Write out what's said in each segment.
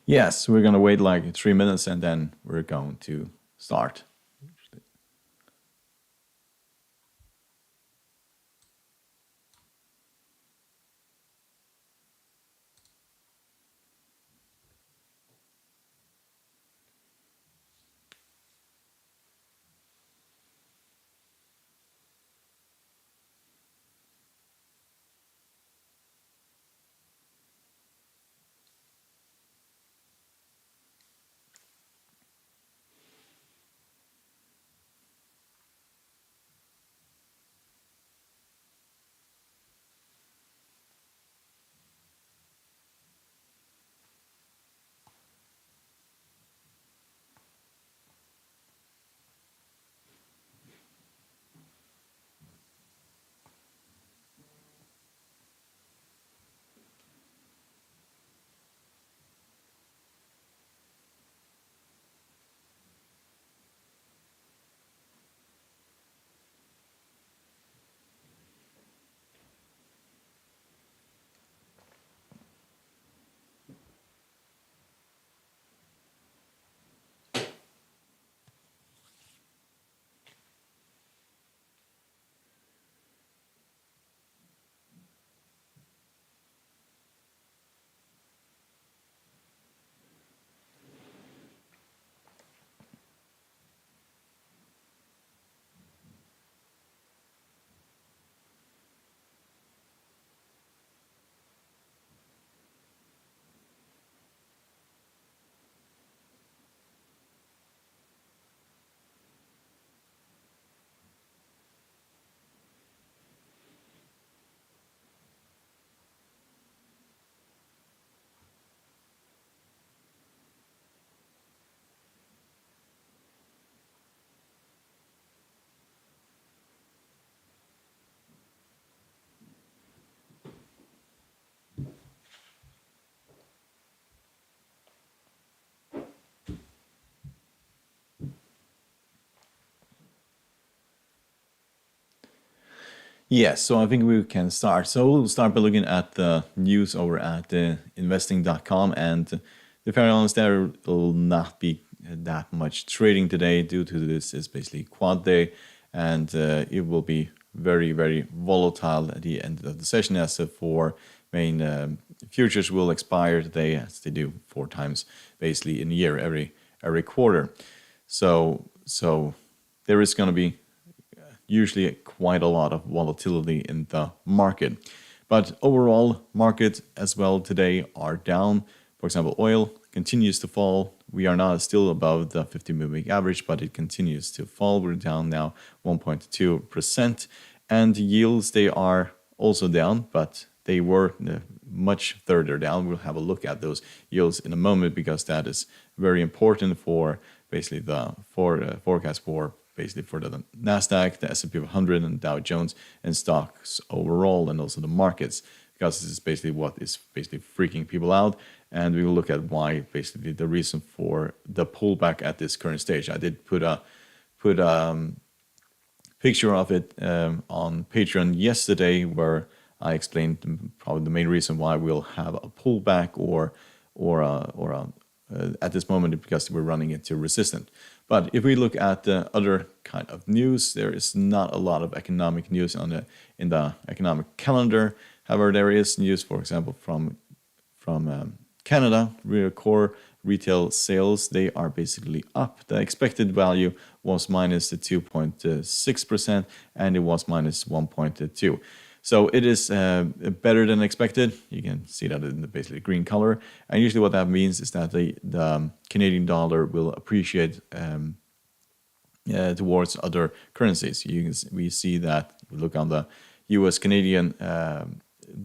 Yes, we're going to wait like 3 minutes and then we're going to start. Yes, so I think we can start. So we'll start by looking at the news over at investing.com, and the Faroe Islands, there will not be that much trading today due to this is basically quad day, and it will be very, very volatile at the end of the session as the four main futures will expire today as they do 4 times basically in a year, every quarter. So there is going to be usually quite a lot of volatility in the market. But overall, markets as well today are down. For example, oil continues to fall. We are not still above the 50-moving average, but it continues to fall. We're down now 1.2%. And yields, they are also down, but they were much further down. We'll have a look at those yields in a moment because that is very important for basically the forecast for basically for the Nasdaq, the S&P 500, and Dow Jones, and stocks overall, and also the markets, because this is basically what is basically freaking people out. And we will look at why basically the reason for the pullback at this current stage. I did put a picture of it on Patreon yesterday, where I explained probably the main reason why we'll have a pullback or at this moment because we're running into resistance. But if we look at the other kind of news, there is not a lot of economic news in the economic calendar. However, there is news, for example, from Canada. Core retail sales, they are basically up. The expected value was minus 2.6%, and it was minus 1.2%. So it is better than expected. You can see that in the basically green color. And usually what that means is that the Canadian dollar will appreciate towards other currencies. We see that, we look on the US Canadian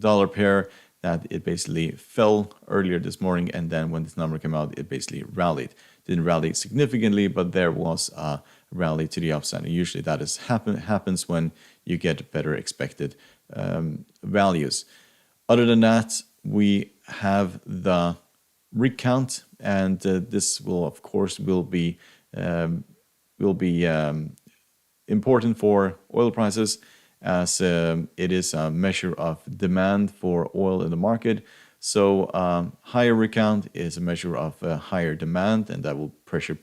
dollar pair, that it basically fell earlier this morning. And then when this number came out, it basically rallied. Didn't rally significantly, but there was a rally to the upside. And usually that happens when you get better expected values. Other than that, we have the rig count, and this will, of course, will be important for oil prices, as it is a measure of demand for oil in the market. So higher rig count is a measure of higher demand, and that will pressure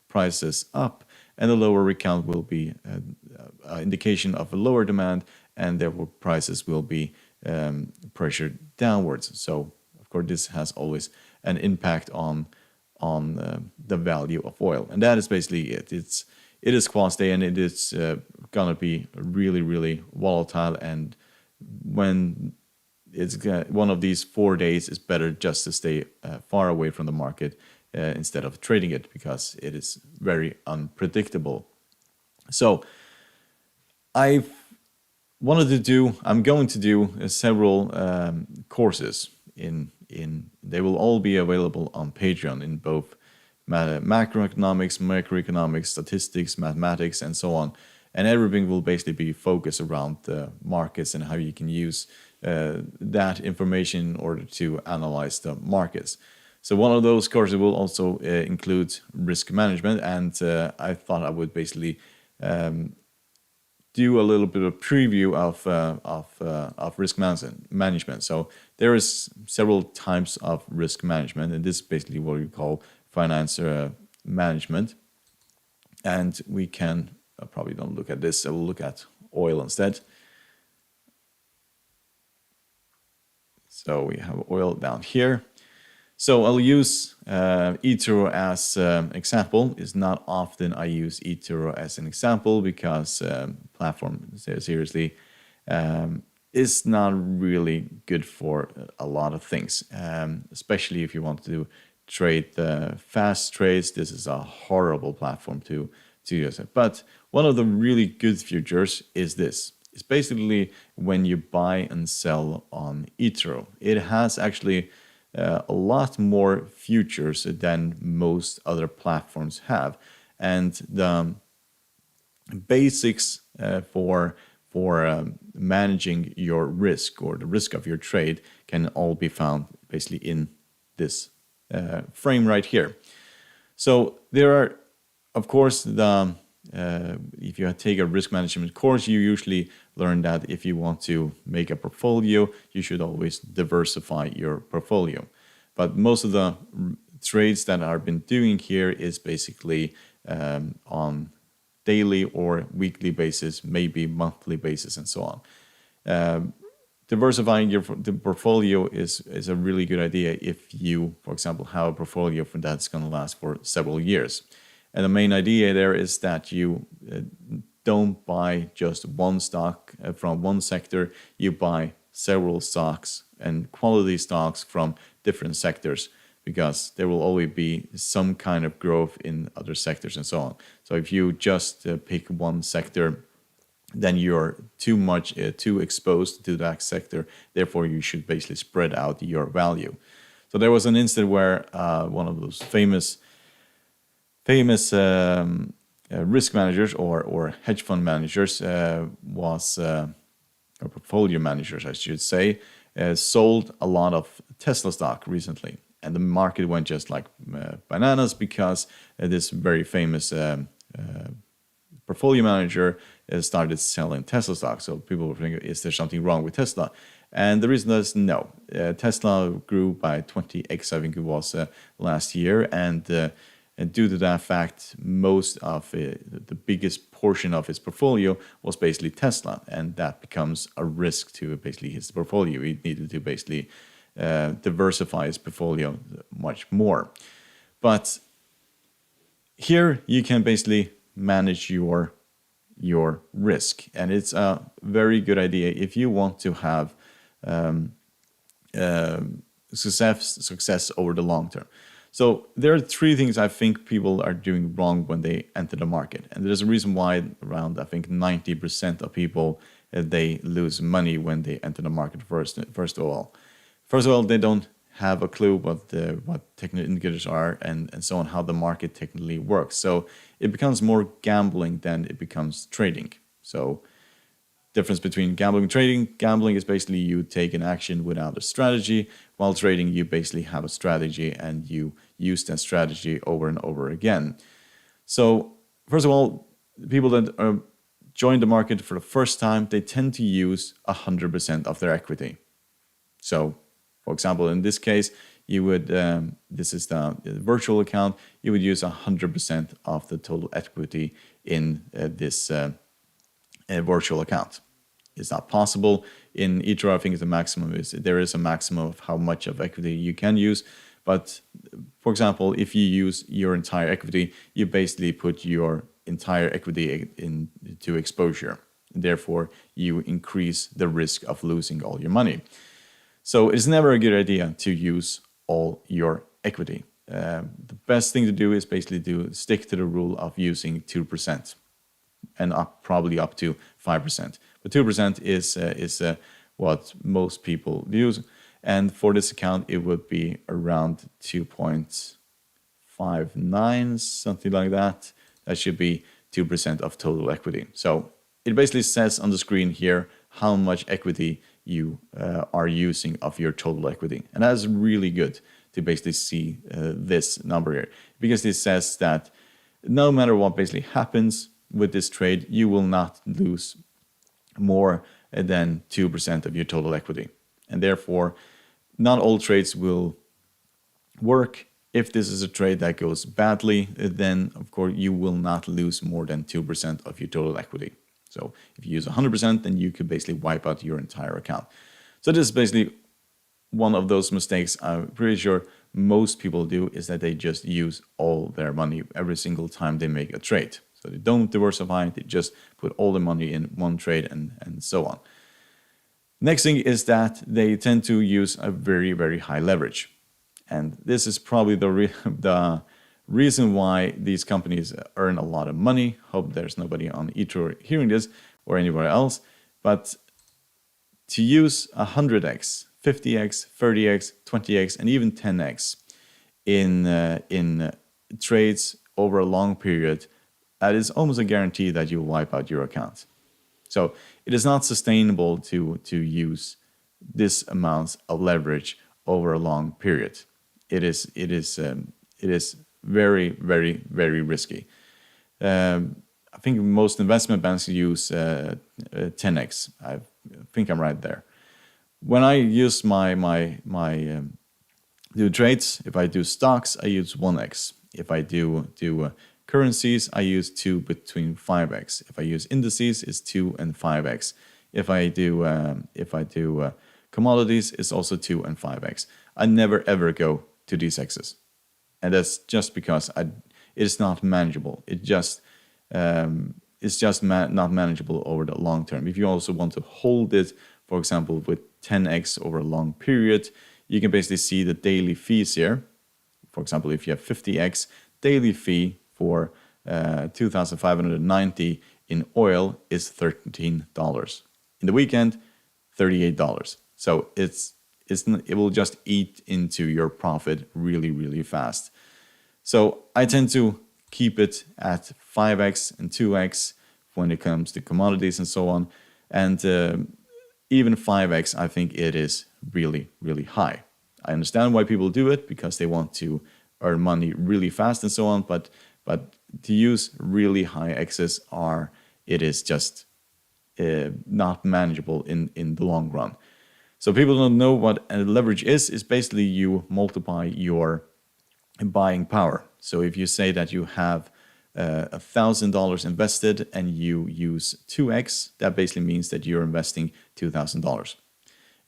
prices up. And the lower rig count will be an indication of a lower demand, and therefore prices will be pressured downwards. So of course this has always an impact on the value of oil, and that is basically it. It is quasi, and it is gonna be really volatile. And when it's one of these 4 days, it's better just to stay far away from the market instead of trading it, because it is very unpredictable. So I'm going to do several courses they will all be available on Patreon in both macroeconomics, microeconomics, statistics, mathematics, and so on. And everything will basically be focused around the markets and how you can use that information in order to analyze the markets. So one of those courses will also include risk management, and I thought I would basically do a little bit of preview of risk management. So there is several types of risk management, and this is basically what we call finance management. And we can probably don't look at this. I will look at oil instead. So we have oil down here. So I'll use eToro as example. It's not often I use eToro as an example because platform seriously is not really good for a lot of things, especially if you want to trade fast trades. This is a horrible platform to use it. But one of the really good features is this. It's basically when you buy and sell on eToro. It has actually a lot more features than most other platforms have, and the basics for managing your risk or the risk of your trade can all be found basically in this frame right here. So there are, of course, if you take a risk management course, you usually learn that if you want to make a portfolio, you should always diversify your portfolio. But most of the trades that I've been doing here is basically on daily or weekly basis, maybe monthly basis, and so on. Diversifying the portfolio is a really good idea if you, for example, have a portfolio that's going to last for several years. And the main idea there is that you don't buy just one stock from one sector. You buy several stocks and quality stocks from different sectors, because there will always be some kind of growth in other sectors and so on. So if you just pick one sector, then you're too exposed to that sector. Therefore, you should basically spread out your value. So there was an instance where one of those famous risk managers or hedge fund managers or portfolio managers, I should say, sold a lot of Tesla stock recently. And the market went just like bananas because this very famous portfolio manager started selling Tesla stock. So people were thinking, is there something wrong with Tesla? And the reason is no. Tesla grew by 20x, I think it was, last year. And due to that fact, most of the biggest portion of his portfolio was basically Tesla. And that becomes a risk to basically his portfolio. He needed to basically diversify his portfolio much more. But here you can basically manage your risk. And it's a very good idea if you want to have success over the long term. So there are three things I think people are doing wrong when they enter the market. And there's a reason why around, I think, 90% of people, they lose money when they enter the market first of all. First of all, they don't have a clue what technical indicators are and so on, how the market technically works. So it becomes more gambling than it becomes trading. So difference between gambling and trading. Gambling is basically you take an action without a strategy, while trading you basically have a strategy and you use that strategy over and over again. So first of all, people that join the market for the first time, they tend to use 100% of their equity. So For example, in this case, you would, this is the virtual account, you would use 100% of the total equity in this virtual account. It's not possible. In eToro, I think the maximum is, there is a maximum of how much of equity you can use. But for example, if you use your entire equity, you basically put your entire equity into exposure. Therefore, you increase the risk of losing all your money. So it's never a good idea to use all your equity. The best thing to do is basically stick to the rule of using 2% and probably up to 5%. But 2% is what most people use. And for this account, it would be around 2.59, something like that. That should be 2% of total equity. So it basically says on the screen here how much equity you are using of your total equity. And that's really good to basically see this number here, because it says that no matter what basically happens with this trade, you will not lose more than 2% of your total equity. And therefore, not all trades will work. If this is a trade that goes badly, then of course you will not lose more than 2% of your total equity. So if you use 100%, then you could basically wipe out your entire account. So this is basically one of those mistakes I'm pretty sure most people do, is that they just use all their money every single time they make a trade. So they don't diversify, they just put all the money in one trade and so on. Next thing is that they tend to use a very, very high leverage. And this is probably the reason why these companies earn a lot of money. Hope there's nobody on eToro hearing this or anywhere else. But to use 100x, 50x, 30x, 20x, and even 10x in trades over a long period, that is almost a guarantee that you'll wipe out your account. So it is not sustainable to use this amount of leverage over a long period. It is very, very, very risky. I think most investment banks use 10x. I think I'm right there. When I use do trades, if I do stocks, I use 1x. If I do currencies, I use 2 between 5x. If I use indices, it's 2 and 5x. If I do commodities, it's also 2 and 5x. I never ever go to these x's, and that's just because it's not manageable. It's just not manageable over the long term. If you also want to hold it, for example, with 10x over a long period, you can basically see the daily fees here. For example, if you have 50x, daily fee for 2,590 in oil is $13. In the weekend, $38. So it will just eat into your profit really, really fast. So I tend to keep it at 5x and 2x when it comes to commodities and so on. And even 5x, I think it is really, really high. I understand why people do it, because they want to earn money really fast and so on. But to use really high x's it is just not manageable in the long run. So people don't know what leverage is basically you multiply your buying power. So if you say that you have $1,000 invested and you use 2x, that basically means that you're investing $2,000.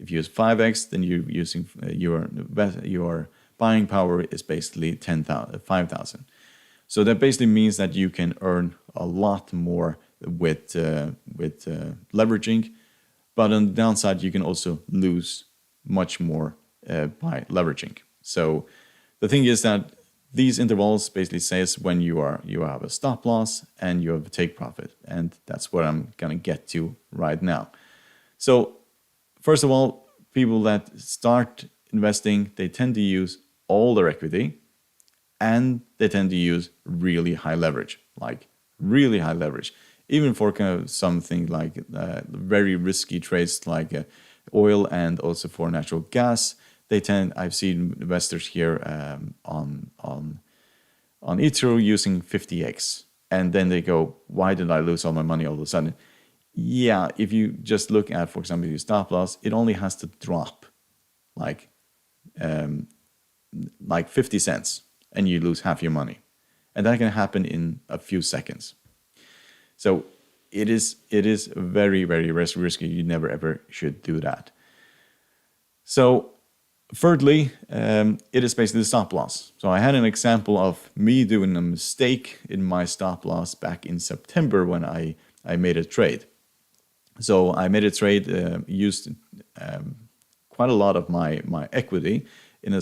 If you use 5x, then you're using your buying power is basically 5,000. So that basically means that you can earn a lot more with leveraging, but on the downside, you can also lose much more by leveraging. So the thing is that these intervals basically says when you have a stop loss and you have a take profit, and that's what I'm gonna get to right now. So first of all, people that start investing, they tend to use all their equity, and they tend to use really high leverage, like really high leverage. Even for kind of something like very risky trades like oil and also for natural gas, I've seen investors here on eToro using 50x, and then they go, why did I lose all my money all of a sudden? Yeah, if you just look at, for example, your stop loss, it only has to drop like like 50 cents and you lose half your money. And that can happen in a few seconds. So it is very, very risky. You never ever should do that. So thirdly, it is basically the stop loss. So I had an example of me doing a mistake in my stop loss back in September when I made a trade. So I made a trade, used quite a lot of my equity in a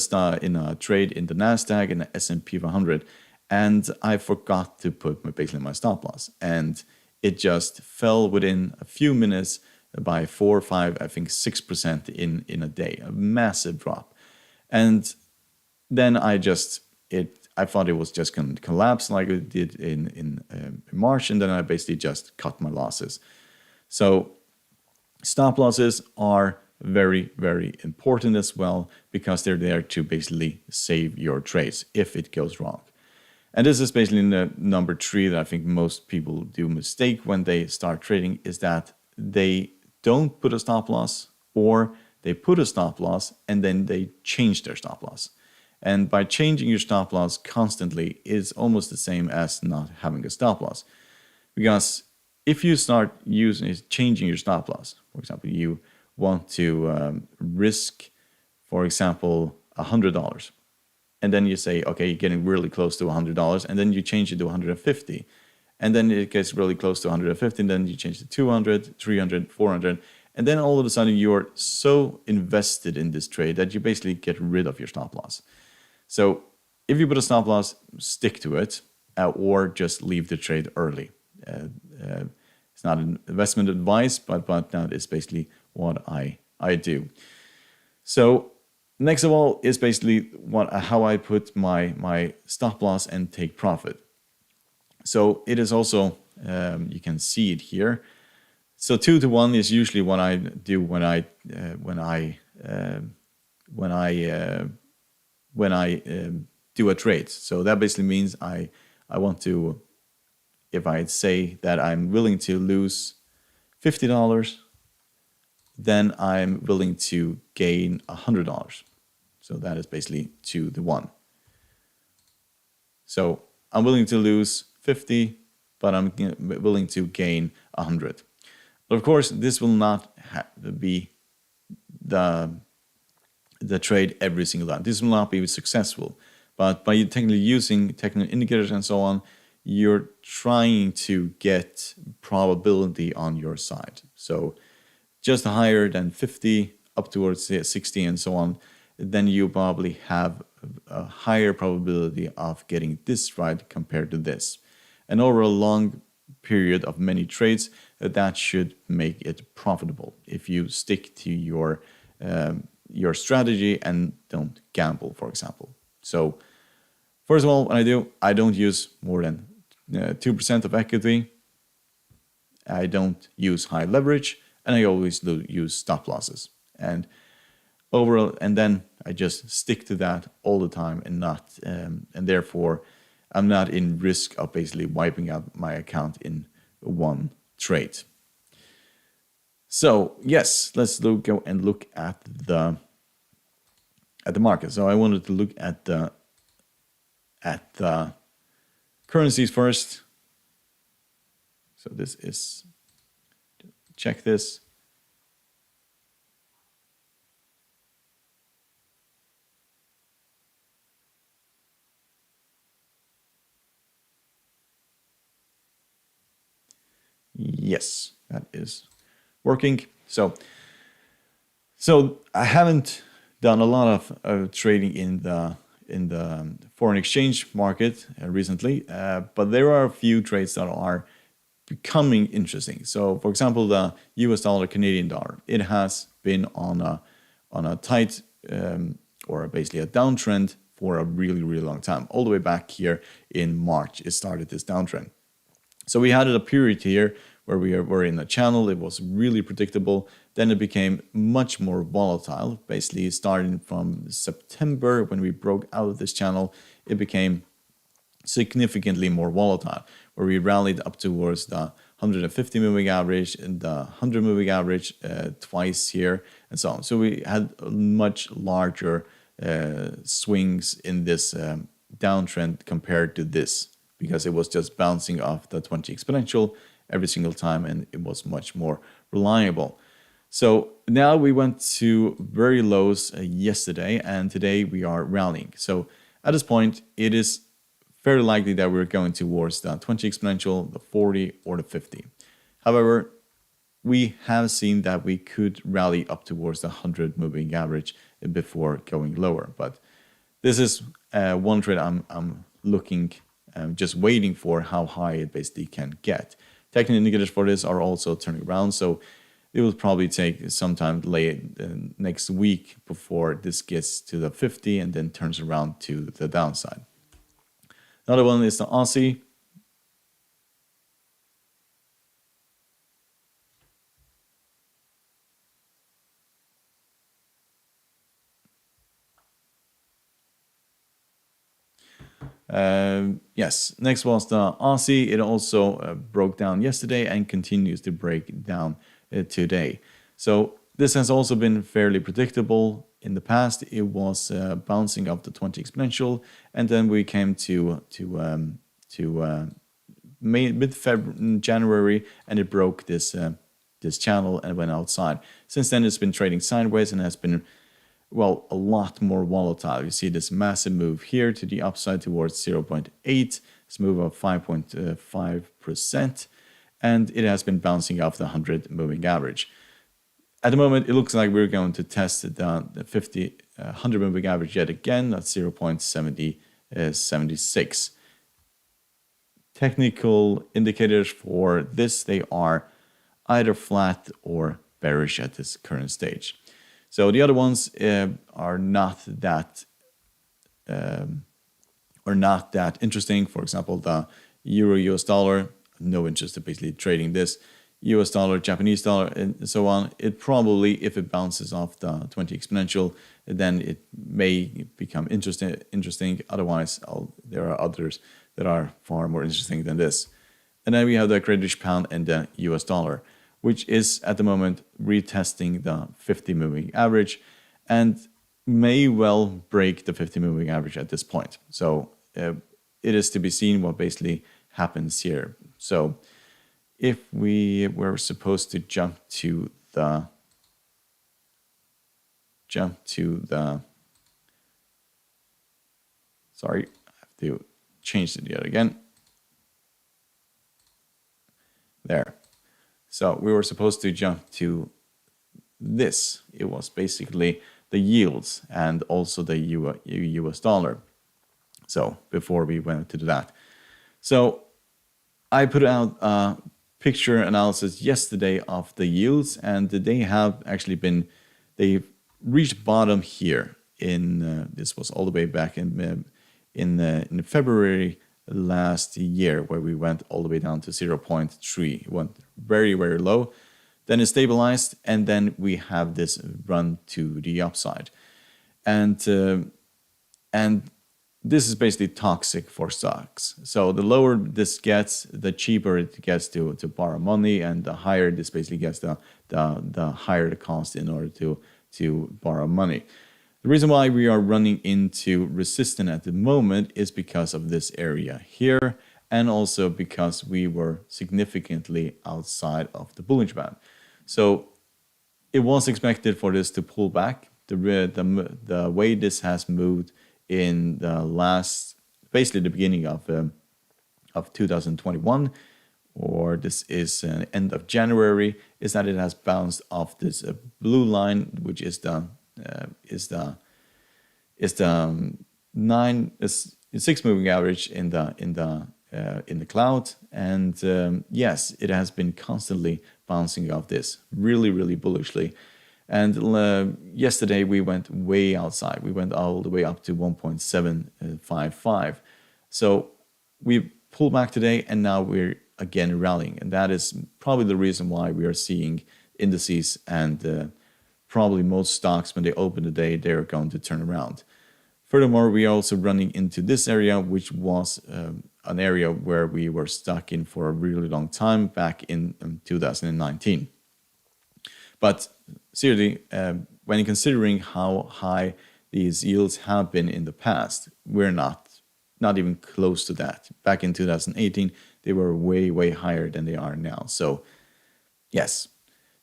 trade in the Nasdaq and the S&P 500, and I forgot to put basically my stop loss, and it just fell within a few minutes by 4, 5, I think 6% in a day, a massive drop. And then I thought it was just going to collapse like it did in March, and then I basically just cut my losses. So stop losses are very, very important as well, because they're there to basically save your trades if it goes wrong. And this is basically the number 3 that I think most people do mistake when they start trading, is that they don't put a stop loss, or they put a stop loss and then they change their stop loss. And by changing your stop loss constantly is almost the same as not having a stop loss. Because if you start changing your stop loss, for example, you want to risk, for example, $100. And then you say, okay, you're getting really close to $100, and then you change it to 150. And then it gets really close to 150, and then you change to 200, 300, 400. And then all of a sudden you're so invested in this trade that you basically get rid of your stop loss. So if you put a stop loss, stick to it, or just leave the trade early. It's not an investment advice, but that is basically what I do. So next of all is basically how I put my stop loss and take profit. So it is also, you can see it here. So 2 to 1 is usually what I do when I do a trade. So that basically means I want to, if I say that I'm willing to lose $50, then I'm willing to gain $100. So that is basically 2 to 1. So I'm willing to lose 50, but I'm willing to gain 100. But of course, this will not be the trade every single time. This will not be successful. But by technically using technical indicators and so on, you're trying to get probability on your side. So just higher than 50, up towards 60 and so on, then you probably have a higher probability of getting this right compared to this. And over a long period of many trades, that should make it profitable if you stick to your strategy and don't gamble, for example. So first of all, what I don't use more than 2% of equity. I don't use high leverage, and I always use stop losses. And overall, and then I just stick to that all the time, and not, and therefore I'm not in risk of basically wiping out my account in one trade. So yes, let's go and look at the market. So I wanted to look at the currencies first. So this is, check this. Yes, that is working. So I haven't done a lot of trading in the foreign exchange market recently, but there are a few trades that are becoming interesting. So, for example, the US dollar, Canadian dollar, it has been on a tight or basically a downtrend for a really, really long time. All the way back here in March, it started this downtrend. So we had a period here where we were in a channel. It was really predictable. Then it became much more volatile. Basically, starting from September, when we broke out of this channel, it became significantly more volatile, where we rallied up towards the 150 moving average and the 100 moving average twice here and so on. So we had a much larger swings in this downtrend compared to this, because it was just bouncing off the 20 exponential every single time, and it was much more reliable. So now we went to very lows yesterday, and today we are rallying. So at this point, it is very likely that we're going towards the 20 exponential, the 40, or the 50. However, we have seen that we could rally up towards the 100 moving average before going lower. But this is one trade I'm looking, just waiting for how high it basically can get. Technical indicators for this are also turning around, so it will probably take some time late next week before this gets to the 50 and then turns around to the downside. Another one is the Aussie. Yes, next was the Aussie. It also broke down yesterday and continues to break down today. So this has also been fairly predictable. In the past, it was bouncing up the 20 exponential, and then we came to mid-February, January, and it broke this this channel and went outside. Since then, it's been trading sideways and has been, well, a lot more volatile. You see this massive move here to the upside towards 0.8, this move of 5.5%, and it has been bouncing off the 100 moving average. At the moment, it looks like we're going to test the 100 moving average yet again at 0.76. Technical indicators for this, they are either flat or bearish at this current stage. So the other ones are not that interesting. For example, the euro US dollar, no interest in basically trading this. US dollar, Japanese dollar, and so on. It probably, if it bounces off the 20 exponential, then it may become interesting. Otherwise, there are others that are far more interesting than this. And then we have the British pound and the US dollar, which is at the moment retesting the 50 moving average and may well break the 50 moving average at this point. So it is to be seen what basically happens here. So if we were supposed to jump to the sorry, I have to change it yet again. There. So we were supposed to jump to this. It was basically the yields and also the US dollar. So before we went to that. So I put out a picture analysis yesterday of the yields, and they have actually been, they've reached bottom here in, this was all the way back in February last year, where we went all the way down to 0.3. It went very, very low. Then it stabilized, and then we have this run to the upside. And this is basically toxic for stocks. So the lower this gets, the cheaper it gets to borrow money, and the higher this basically gets, the higher the cost in order to borrow money. The reason why we are running into resistance at the moment is because of this area here, and also because we were significantly outside of the Bollinger Band. So it was expected for this to pull back. The way this has moved in the last, basically the beginning of 2021, or this is end of January, is that it has bounced off this blue line, which is the 6 moving average in the cloud, and yes, it has been constantly bouncing off this really bullishly. And yesterday we went way outside. We went all the way up to 1.755. So we pulled back today, and now we're again rallying, and that is probably the reason why we are seeing indices and probably most stocks, when they open the day, they're going to turn around. Furthermore, we are also running into this area, which was an area where we were stuck in for a really long time back in 2019. But seriously, when considering how high these yields have been in the past. We're not even close to that. Back in 2018, they were way higher than they are now. So yes,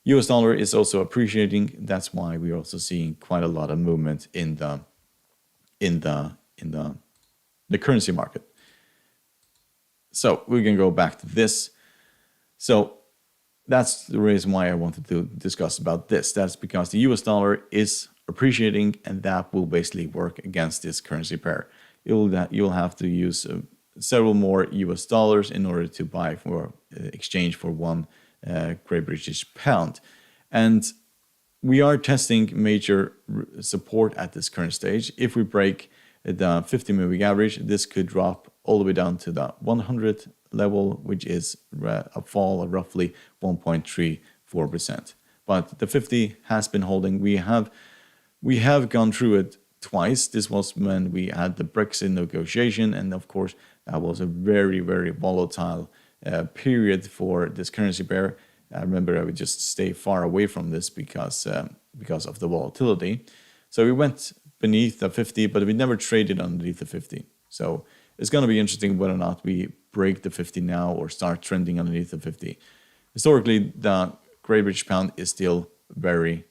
US dollar is also appreciating. That's why we're also seeing quite a lot of movement in the currency market. So we can go back to this. So that's the reason why I wanted to discuss about this. That's because the US dollar is appreciating, and that will basically work against this currency pair. You'll have to use several more US dollars in order to buy for exchange for one Great British pound. And we are testing major support at this current stage. If we break the 50 moving average, this could drop all the way down to the 100 level, which is a fall of roughly 1.34%. But the 50 has been holding. We have gone through it twice. This was when we had the Brexit negotiation, and of course that was a very volatile period for this currency pair. I remember I would just stay far away from this because of the volatility. So we went beneath the 50, but we never traded underneath the 50. So it's going to be interesting whether or not we break the 50 now or start trending underneath the 50. Historically, the Great British pound is still very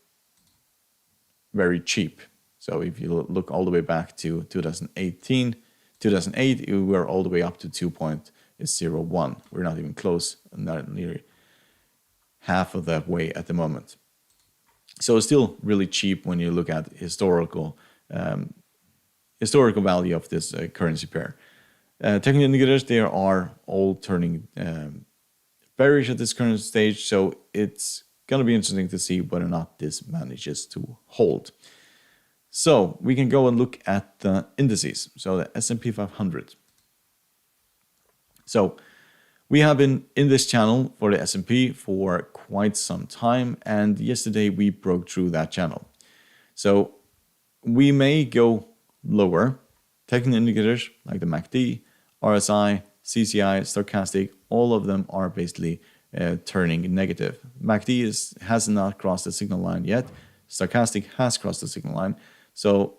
cheap. So if you look all the way back to 2008, we were all the way up to 2.01. We're not even close, not nearly half of that way at the moment. So it's still really cheap when you look at historical value of this currency pair. Technical indicators, they are all turning bearish at this current stage, so it's going to be interesting to see whether or not this manages to hold. So we can go and look at the indices, so the S&P 500. So we have been in this channel for the S&P for quite some time, and yesterday we broke through that channel. So we may go lower. Technical indicators like the MACD, RSI, CCI, Stochastic, all of them are basically turning negative. MACD has not crossed the signal line yet. Stochastic has crossed the signal line. So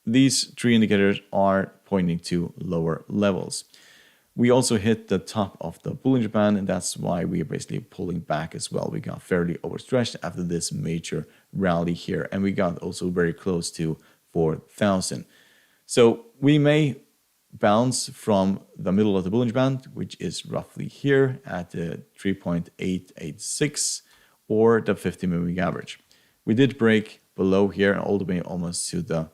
these three indicators are pointing to lower levels. We also hit the top of the Bollinger Band, and that's why we are basically pulling back as well. We got fairly overstretched after this major rally here, and we got also very close to 4,000. So we may bounce from the middle of the Bollinger Band, which is roughly here at 3.886, or the 50 moving average. We did break below here all the way almost to the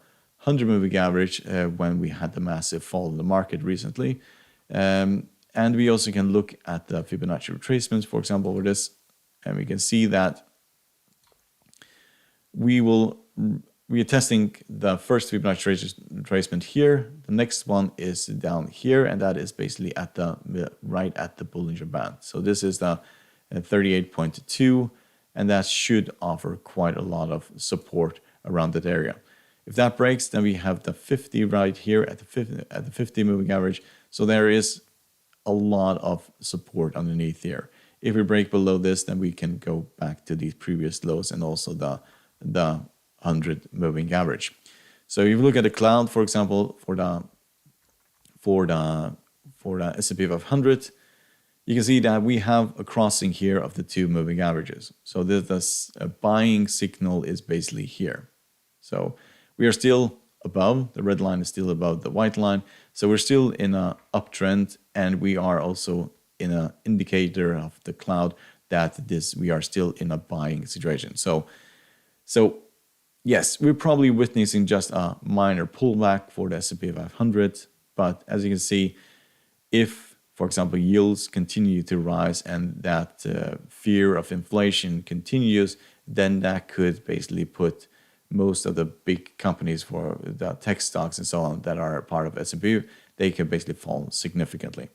100 moving average when we had the massive fall in the market recently. And we also can look at the Fibonacci Retracements, for example, for this, and we can see that we are testing the first Fibonacci retracement here. The next one is down here, and that is basically at right at the Bollinger Band. So this is the 38.2, and that should offer quite a lot of support around that area. If that breaks, then we have the 50 right here at the 50 moving average. So there is a lot of support underneath here. If we break below this, then we can go back to these previous lows and also the 100 moving average. So if you look at the cloud, for example, for the S&P 500, you can see that we have a crossing here of the two moving averages. So this buying signal is basically here. So we are still above, the red line is still above the white line. So we're still in an uptrend, and we are also in an indicator of the cloud that we are still in a buying situation. So yes, we're probably witnessing just a minor pullback for the S&P 500. But as you can see, if, for example, yields continue to rise and that fear of inflation continues, then that could basically put most of the big companies for the tech stocks and so on that are part of S&P, they can basically fall significantly.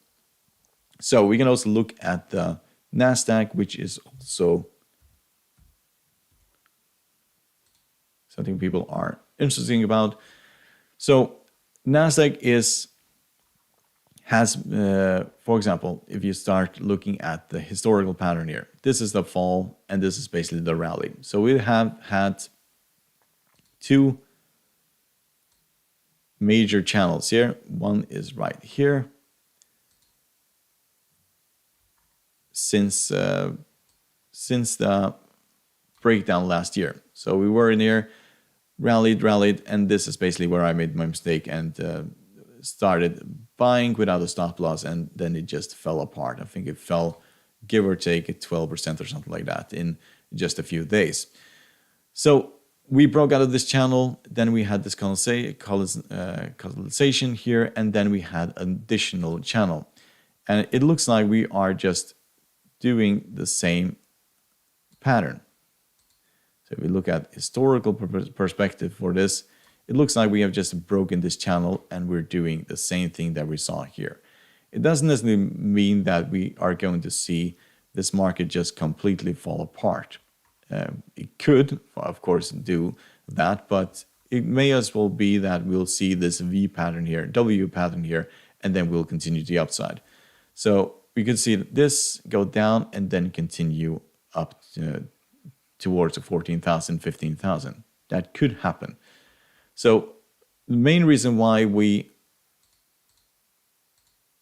So we can also look at the Nasdaq, which is also something people are interested about. So Nasdaq has, for example, if you start looking at the historical pattern here, this is the fall and this is basically the rally. So we have had two major channels here. One is right here. Since the breakdown last year. So we were in here, rallied, and this is basically where I made my mistake and started buying without a stop loss, and then it just fell apart. I think it fell, give or take, 12% or something like that in just a few days. So we broke out of this channel, then we had this consolidation here, and then we had an additional channel. And it looks like we are just doing the same pattern. So if we look at historical perspective for this, it looks like we have just broken this channel and we're doing the same thing that we saw here. It doesn't necessarily mean that we are going to see this market just completely fall apart. It could, of course, do that, but it may as well be that we'll see this V pattern here, W pattern here, and then we'll continue to the upside. So we could see this go down and then continue up towards the 14,000, 15,000. That could happen. So the main reason why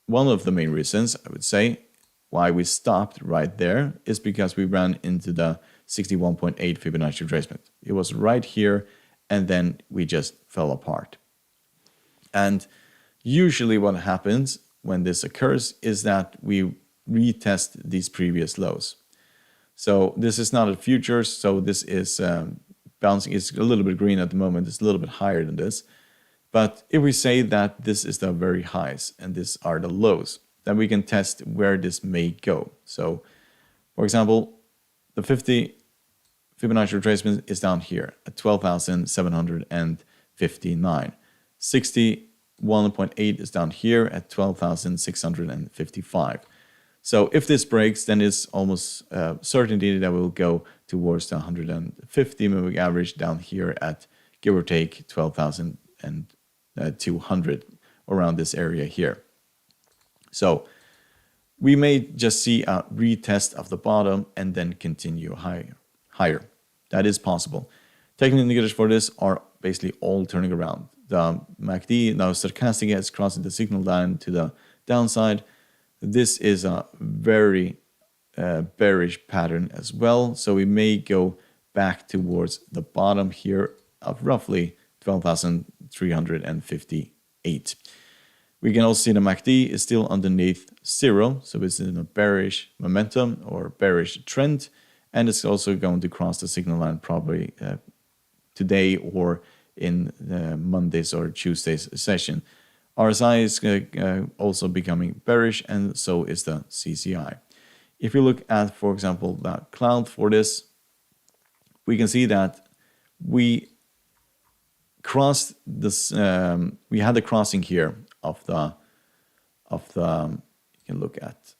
one of the main reasons, I would say, why we stopped right there is because we ran into the 61.8 Fibonacci retracement. It was right here, and then we just fell apart. And usually what happens when this occurs is that we retest these previous lows. So this is not a futures, so this is bouncing. It's a little bit green at the moment. It's a little bit higher than this. But if we say that this is the very highs and these are the lows, then we can test where this may go. So, for example, the 50 Fibonacci retracement is down here at 12,759. 61.8 is down here at 12,655. So if this breaks, then it's almost certainty that we'll go towards the 150 moving average down here at, give or take, 12,200 around this area here. So we may just see a retest of the bottom and then continue higher. That is possible. Technical indicators for this are basically all turning around. The MACD, now Stochastic, is crossing the signal line to the downside. This is a very bearish pattern as well. So we may go back towards the bottom here of roughly 12,358. We can also see the MACD is still underneath zero. So it's in a bearish momentum or bearish trend. And it's also going to cross the signal line probably today or in Monday's or Tuesday's session. RSI is also becoming bearish, and so is the CCI. If you look at, for example, the cloud for this, we can see that we crossed this. We had the crossing here of the you can look at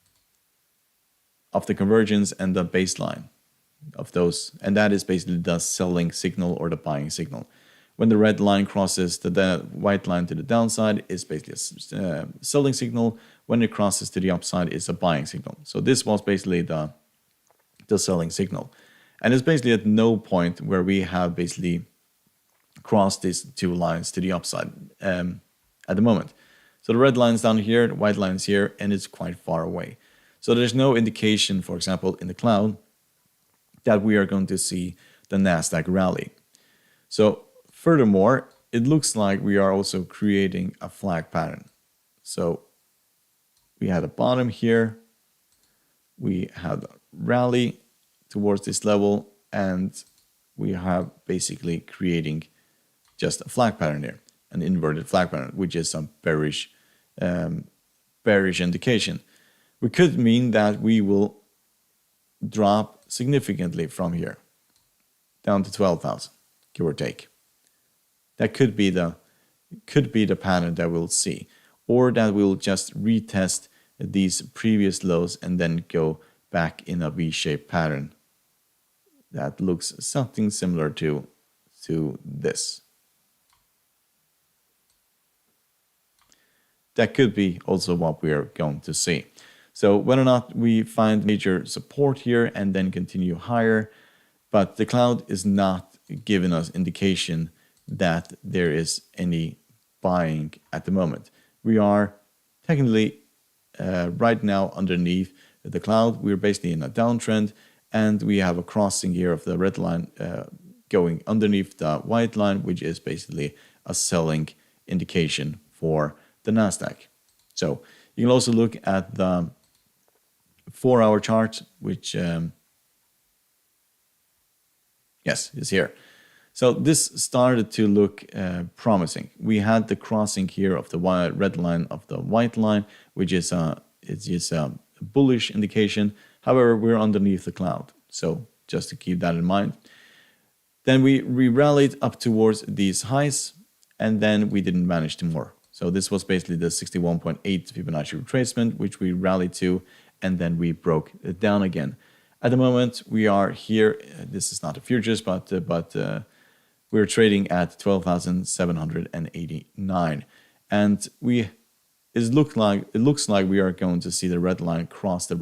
of the convergence and the baseline of those, and that is basically the selling signal or the buying signal. When the red line crosses the white line to the downside, it's basically a selling signal. When it crosses to the upside, it's a buying signal. So this was basically the selling signal. And it's basically at no point where we have basically crossed these two lines to the upside at the moment. So the red line's down here, the white line's here, and it's quite far away. So there's no indication, for example, in the cloud, that we are going to see the Nasdaq rally. So furthermore, it looks like we are also creating a flag pattern. So we had a bottom here, we had a rally towards this level, and we have basically creating just a flag pattern here, an inverted flag pattern, which is some bearish indication. We could mean that we will drop significantly from here down to 12,000, give or take. That could be the pattern that we'll see, or that we'll just retest these previous lows and then go back in a V-shaped pattern that looks something similar to this. That could be also what we are going to see. So whether or not we find major support here and then continue higher, but the cloud is not giving us indication that there is any buying at the moment. We are technically right now underneath the cloud. We're basically in a downtrend, and we have a crossing here of the red line going underneath the white line, which is basically a selling indication for the Nasdaq. So you can also look at the 4-hour chart, which yes, is here. So this started to look promising. We had the crossing here of the red line of the white line, which is a bullish indication. However, we're underneath the cloud, so just to keep that in mind. Then we rallied up towards these highs, and then we didn't manage to more. So this was basically the 61.8 Fibonacci retracement, which we rallied to, and then we broke it down again. At the moment, we are here. This is not a futures, but we're trading at 12,789, and it looks like we are going to see the red line cross the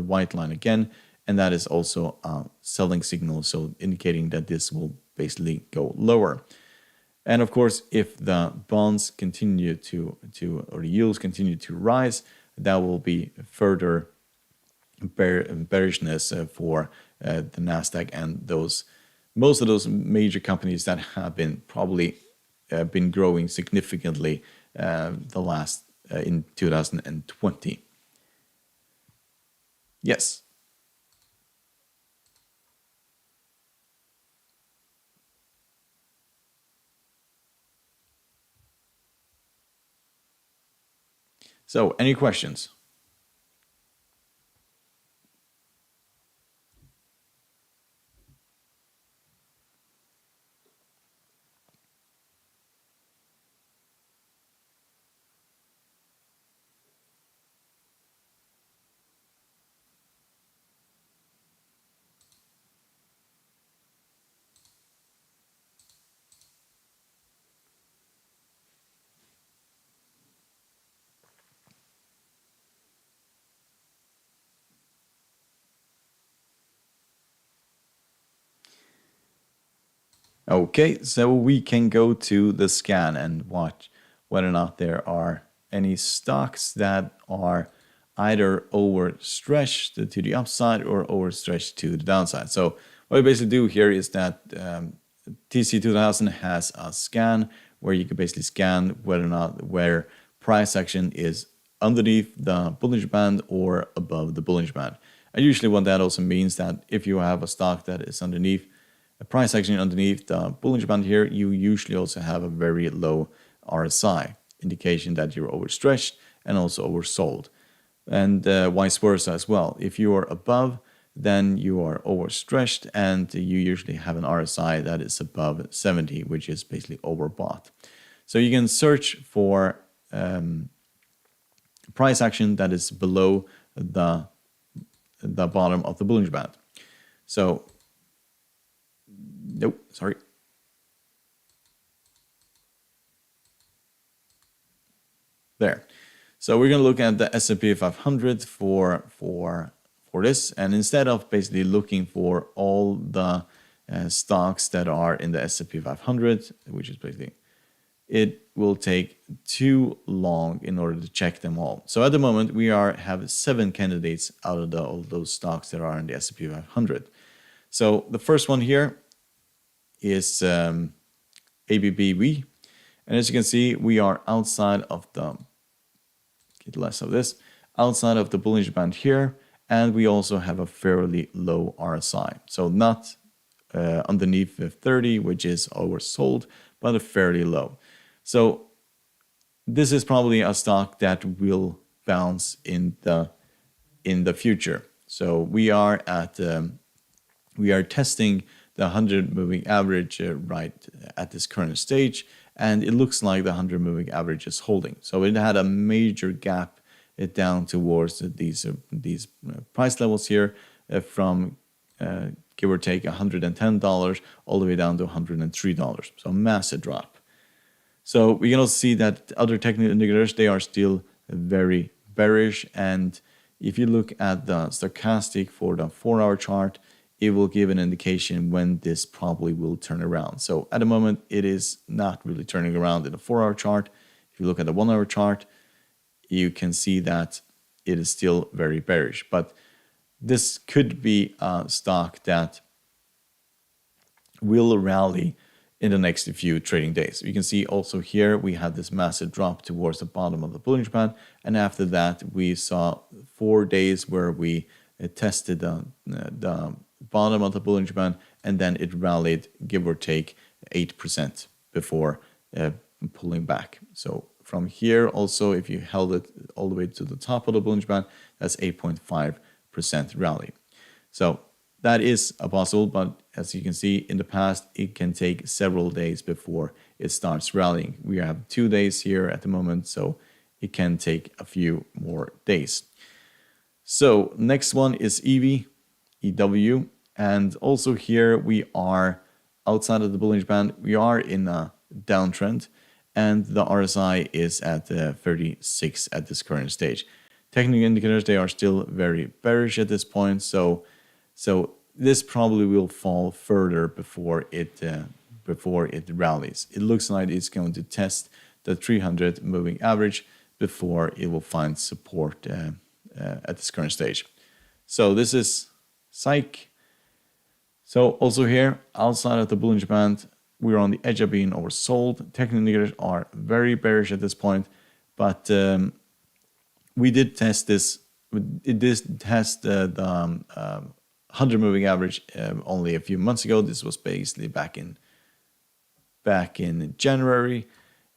white line again, and that is also a selling signal, so indicating that this will basically go lower. And of course, if the bonds continue or the yields continue to rise, that will be further bearishness for the Nasdaq and most of those major companies that have been probably been growing significantly in 2020. Yes. So, any questions? Okay, so we can go to the scan and watch whether or not there are any stocks that are either overstretched to the upside or overstretched to the downside. So what we basically do here is that TC2000 has a scan where you can basically scan whether or not where price action is underneath the Bollinger Band or above the Bollinger Band. And usually what that also means that if you have a stock that is underneath a price action underneath the Bollinger Band here, you usually also have a very low RSI, indication that you're overstretched and also oversold. And vice versa as well. If you are above, then you are overstretched, and you usually have an RSI that is above 70, which is basically overbought. So you can search for price action that is below the bottom of the Bollinger Band. So, nope, sorry. There. So we're going to look at the S&P 500 for this, and instead of basically looking for all the stocks that are in the S&P 500, which is basically, it will take too long in order to check them all. So at the moment, we have 7 candidates out of all those stocks that are in the S&P 500. So the first one here is ABBV, and as you can see, we are outside of the get less of this, outside of the Bollinger Band here, and we also have a fairly low RSI. So not underneath the 30, which is oversold, but a fairly low. So this is probably a stock that will bounce in the future. So we are testing the 100 moving average right at this current stage, and it looks like the 100 moving average is holding. So it had a major gap down towards these price levels here from give or take $110 all the way down to $103. So a massive drop. So we can also see that other technical indicators, they are still very bearish. And if you look at the stochastic for the 4-hour chart, it will give an indication when this probably will turn around. So at the moment, it is not really turning around in the 4-hour chart. you look at the 1 hour chart, you can see that it is still very bearish. But this could be a stock that will rally in the next few trading days. You can see also here we had this massive drop towards the bottom of the Bollinger Band, and after that we saw 4 days where we tested the bottom of the Bollinger Band, and then it rallied, give or take 8% before pulling back. So from here also, if you held it all the way to the top of the Bollinger Band, that's 8.5% rally. So that is a possible, but as you can see in the past, it can take several days before it starts rallying. We have 2 days here at the moment, so it can take a few more days. So next one is EW, and also here we are outside of the Bollinger Band. We are in a downtrend, and the RSI is at 36 at this current stage. Technical indicators, they are still very bearish at this point, so this probably will fall further before it rallies. It looks like it's going to test the 300 moving average before it will find support at this current stage. So this is Psych. So also here, outside of the Bollinger Band, we're on the edge of being oversold. Technical indicators are very bearish at this point, but we did test this. It did test the 100 moving average only a few months ago. This was basically back in January,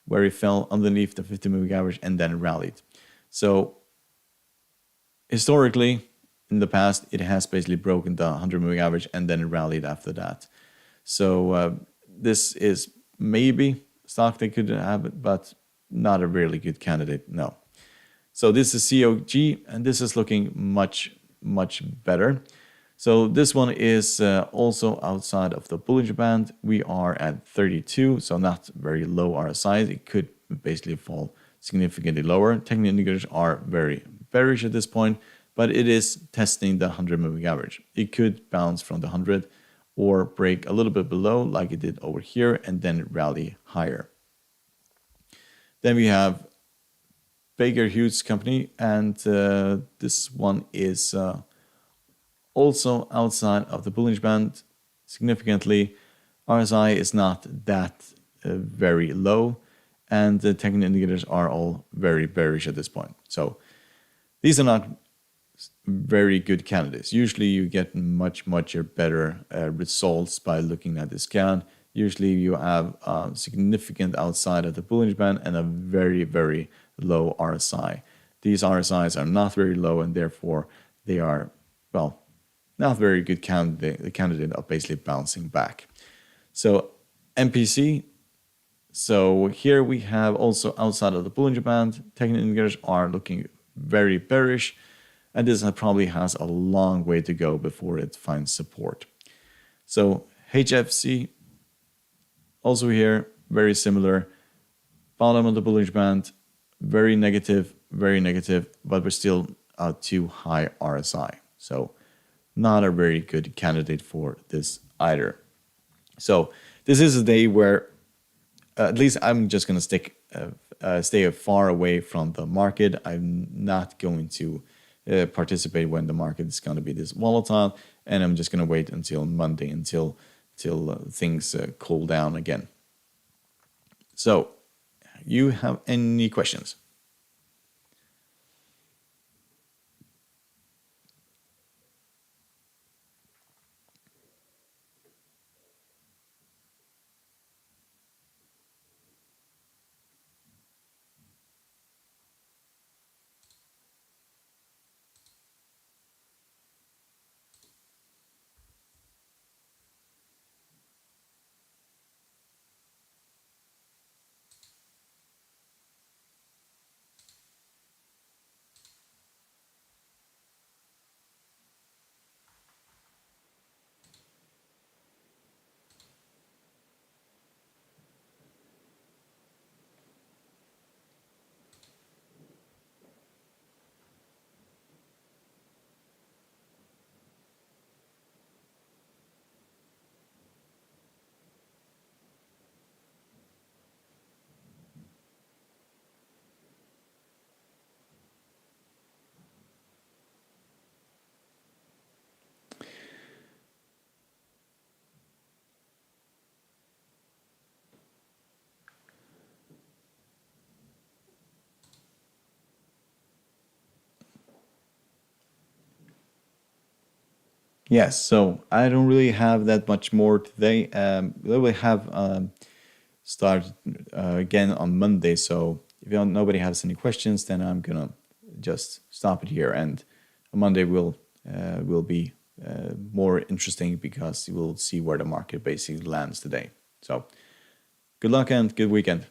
where it fell underneath the 50 moving average and then rallied. So historically, in the past, it has basically broken the 100 moving average and then rallied after that. So this is maybe a stock that could have it, but not a really good candidate, no. So this is COG, and this is looking much, much better. So this one is also outside of the Bollinger Band. We are at 32, so not very low RSI. It could basically fall significantly lower. Technical indicators are very bearish at this point, but it is testing the 100 moving average. It could bounce from the 100 or break a little bit below like it did over here and then rally higher. Then we have Baker Hughes Company, and this one is also outside of the Bollinger Band significantly. RSI is not that very low, and the technical indicators are all very bearish at this point. So these are not very good candidates. Usually you get much better results by looking at the scan. Usually you have significant outside of the Bollinger Band and a very low RSI. These RSIs are not very low, and therefore they are, well, not very good candidate of basically bouncing back. So MPC, so here we have also outside of the Bollinger Band, technical indicators are looking very bearish, and this probably has a long way to go before it finds support. So HFC, also here, very similar. Bottom of the Bollinger Band, very negative, but we're still too high RSI. So not a very good candidate for this either. So this is a day where at least I'm just going to stay far away from the market. I'm not going to participate when the market is going to be this volatile, and I'm just going to wait until Monday until things cool down again. So, you have any questions? Yes, so I don't really have that much more today. We'll have start again on Monday. So if nobody has any questions, then I'm gonna just stop it here. And on Monday will be more interesting because we'll see where the market basically lands today. So good luck and good weekend.